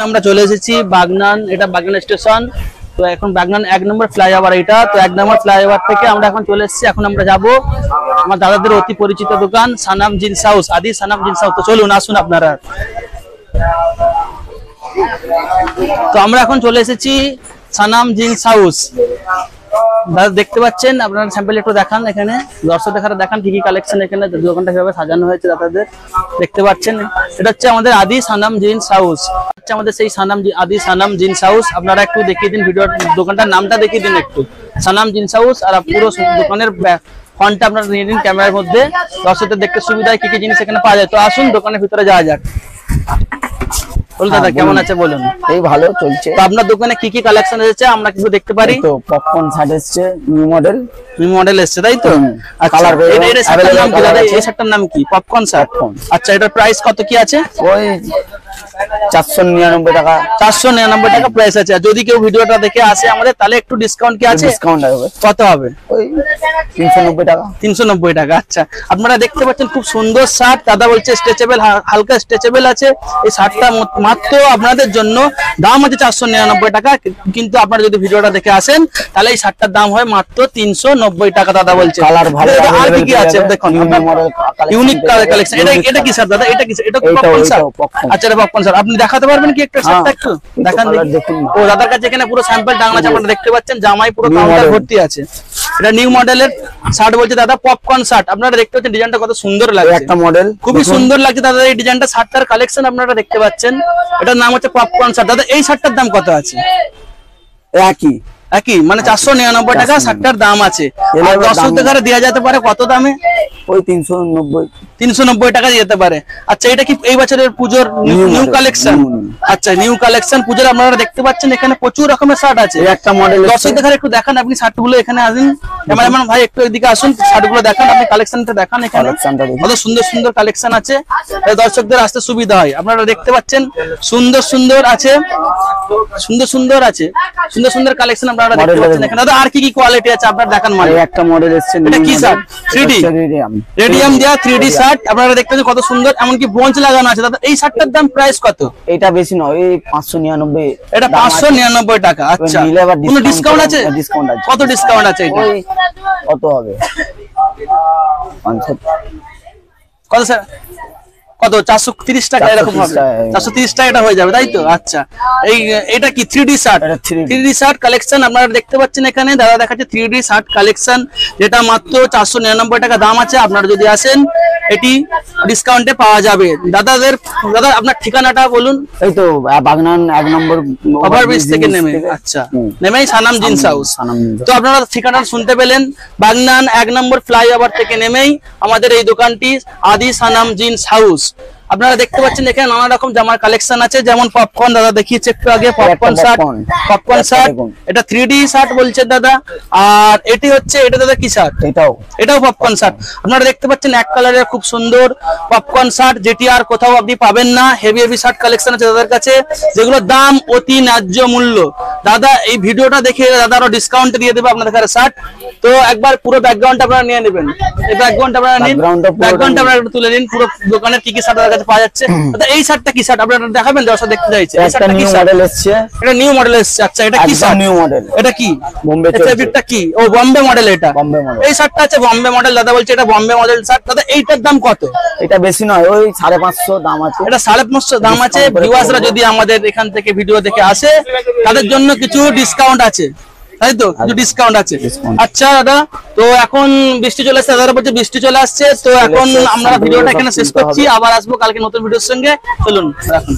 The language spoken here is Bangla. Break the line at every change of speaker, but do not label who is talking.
আমরা চলে এসেছি বাগনান, এটা বাগনান স্টেশন। তো এখন বাগনান 1 নম্বর ফ্লাইওভার এটা। তো 1 নম্বর ফ্লাইওভার থেকে আমরা এখন চলে এসেছি। এখন আমরা যাব আমার দাদাদের অতি পরিচিত দোকান সানাম জিন্স হাউস, আদি সানাম জিন্স হাউস। তো চলুন আসুন আপনারা। তো আমরা এখন চলে এসেছি সানাম জিন্স হাউস। দাদা দেখতে পাচ্ছেন, আপনারা স্যাম্পল একটু দেখান, এখানে দর্শক দেখান কি কি কালেকশন এখানে দোকানটা কিভাবে সাজানো হয়েছে দাদাদের দেখতে পাচ্ছেন। এটা হচ্ছে আমাদের আদি সানাম জিন্স হাউস, হচ্ছে আমাদের সেই আদি সানাম জিন্স হাউস। আপনারা একটু দেখিয়ে দিন, ভিডিও দোকানটার নামটা দেখিয়ে দিন একটু, সানাম জিন্স হাউস। আর পুরো দোকানের ফন্টটা আপনারা নিয়ে নিন ক্যামেরার মধ্যে, দর্শকদের দেখতে সুবিধা হয় কি কি জিনিস এখানে পাওয়া যায়। তো আসুন দোকানের ভিতরে যাওয়া যাক। বলুন দাদা কেমন আছে বলুন।
এই ভালো চলছে।
তো আপনার দোকানে কি কি কালেকশন এসেছে আমরা কিছু দেখতে পারি?
তো পপকর্ন শার্ট এসেছে, নিউ মডেল
এসেছে তাই তো।
কালার
এই শার্টটার নাম কি? Popcorn shirt. আচ্ছা, এটার প্রাইস কত কি আছে?
ওই 499 টাকা।
499 টাকা প্রাইস আছে। যদি কেউ ভিডিওটা দেখে আসে আমাদের, তাহলে একটু ডিসকাউন্ট কি আছে?
ডিসকাউন্ট হবে।
কত হবে?
ওই 390 টাকা।
390 টাকা। আচ্ছা, আপনারা দেখতে পাচ্ছেন খুব সুন্দর শার্ট। দাদা বলছে স্ট্রেচেবল, হালকা স্ট্রেচেবল আছে। এই শার্টটা মাত্র আপনাদের জন্য দাম আছে 499 টাকা, কিন্তু আপনারা যদি ভিডিওটা দেখে আসেন তাহলে এই শার্টটার দাম হয় মাত্র 390 টাকা। দাদা বলছে
কালার ভালো।
আর কি কি আছে দেখুন, ইউনিক কালেকশন। এটা কি স্যার দাদা? এটা কি? এটা পপকর্ন শার্ট। আচ্ছা, এটা পপকর্ন শার্ট। আপনি দেখাতে পারবেন কি একটা শার্টটা একটু দেখান দেখি। ও দাদার কাছে এখানে পুরো স্যাম্পল টাঙানো আছে, আপনারা দেখতে পাচ্ছেন। জামাই পুরো কাউন্টার ভর্তি আছে। এটা নিউ মডেলের শার্ট বলছে দাদা, পপকর্ন শার্ট। আপনারা দেখতে পাচ্ছেন ডিজাইনটা কত সুন্দর লাগছে, একটা মডেল খুবই সুন্দর লাগছে দাদা। এই ডিজাইনটা শার্টটার কালেকশন আপনারা দেখতে পাচ্ছেন। এটার নাম হচ্ছে পপকর্ন শার্ট। দাদা এই শার্টটার দাম কত আছে? একই মানে 499 টাকা শার্টটার দাম আছে। আর দর্শকদের ঘরে দেওয়া যেতে পারে কত দামে?
ওই 390
টাকা যেতে পারে। আচ্ছা, এটা কি এই বছরের পূজোর নিউ কালেকশন? আচ্ছা, নিউ কালেকশন পূজোর। আপনারা দেখতে পাচ্ছেন এখানে প্রচুর রকমের শার্ট আছে।
একটা মডেল
দর্শকদের ঘরে একটু দেখান আপনি শার্টগুলো। এখানে আসুন ক্যামেরাম্যান ভাই, একটু এদিকে আসুন, শার্টগুলো দেখান আপনি, কালেকশনটা দেখান। এখানে কত সুন্দর সুন্দর কালেকশন আছে, দর্শকদের আসতে সুবিধা হয়। আপনারা দেখতে পাচ্ছেন সুন্দর সুন্দর আছে, সুন্দর সুন্দর আছে, সুন্দর সুন্দর কালেকশন আপনারা দেখতে পাচ্ছেন এখানে। দাদা আর কি কি কোয়ালিটি আছে আপনারা দেখান। মানে
একটা মডেল এসেছে,
এটা কি শার্ট? 3D রেডিয়াম দেয়া 3D শার্ট। আপনারা দেখতে পাচ্ছেন কত সুন্দর, এমনকি ব্রঞ্জ লাগানো আছে। দাদা এই শার্টটার দাম প্রাইস কত?
এটা বেশি নয়, এই 599।
এটা 599 টাকা। আচ্ছা, কোনো ডিসকাউন্ট আছে?
ডিসকাউন্ট আছে।
কত ডিসকাউন্ট আছে এটা?
ওই কত হবে? 500
কত স্যার? কত? 430 টাকা এরকম হবে। 430 টাকা এটা হয়ে যাবে তাই তো। আচ্ছা, এটা কি 3D shirt? 3D shirt collection আপনারা দেখতে পাচ্ছেন এখানে। দাদা দেখাচ্ছে 3D শার্ট কালেকশন, যেটা মাত্র 499 টাকা দাম আছে। আপনারা যদি আসেন এটি ডিসকাউন্টে পাওয়া যাবে। দাদা আপনার ঠিকানাটা বলুন।
এই তো বাগনান 1 নম্বর
ওভারব্রিজ থেকে নেমে। আচ্ছা, নেমেই সানাম জিন্স হাউস। তো আপনারা ঠিকানাটা শুনতে পেলেন, বাগনান 1 নম্বর ফ্লাইওভার থেকে নেমেই আমাদের এই দোকানটি আদি সানাম জিন্স হাউস। আপনারা দেখতে পাচ্ছেন এখানে নানা রকম জামার কালেকশন আছে, যেমন পপকর্ন দাদা দেখিয়েছে একটু আগে, পপকর্ন শার্ট। এটা 3D শার্ট বলছে দাদা। আর এটি হচ্ছে, এটা দাদা কি শার্ট? এটাও পপকর্ন শার্ট। আপনারা দেখতে পাচ্ছেন এক কালারের খুব সুন্দর পপকর্ন শার্ট, যেটি আর কোথাও আপনি পাবেন না। হেভি হেভি শার্ট কালেকশন আছে দাদার কাছে, যেগুলোর দাম অতি ন্যায্য মূল্য। দাদা এই ভিডিওটা দেখে দাদা আরো ডিসকাউন্ট দিয়ে দেবে আপনাদের কাছে শার্ট। তো একবার পুরো ব্যাকগ্রাউন্ড আপনারা নিয়ে নেবেন। এই ব্যাকগ্রাউন্ড আপনারা নিন, ব্যাকগ্রাউন্ড আপনারা একটু তুলে নিন, পুরো দোকানের কি কি শার্ট পাওয়া যাচ্ছে। এই শার্টটা কি শার্ট আপনারা দেখাবেন? দর্শক দেখতে চাইছে।
এটা নিউ মডেল এসেছে।
এটা নিউ মডেল এসেছে। আচ্ছা, এটা কি শার্ট?
New model.
এটা কি
বোম্বে?
ফেব্রিকটা কি? ও বম্বে মডেল। এটা
বম্বে মডেল।
এই শার্টটা আছে বম্বে মডেল। দাদা বলছে এটা বম্বে মডেল শার্ট। দাদা এইটার দাম কত?
এটা বেশি নয়, ওই 550 দাম আছে।
এটা 550 দাম আছে। ভিউয়ার্সরা যদি আমাদের এখান থেকে ভিডিও দেখে আসে তাদের জন্য কিছু ডিসকাউন্ট আছে তাই তো, কিছু ডিসকাউন্ট আছে। আচ্ছা দাদা, তো এখন বৃষ্টি চলে আসছে, দাদারা বলছে বৃষ্টি চলে আসছে। তো এখন আমরা ভিডিওটা এখানে শেষ করছি, আবার আসবো কালকে নতুন ভিডিওর সঙ্গে। চলুন রাখুন।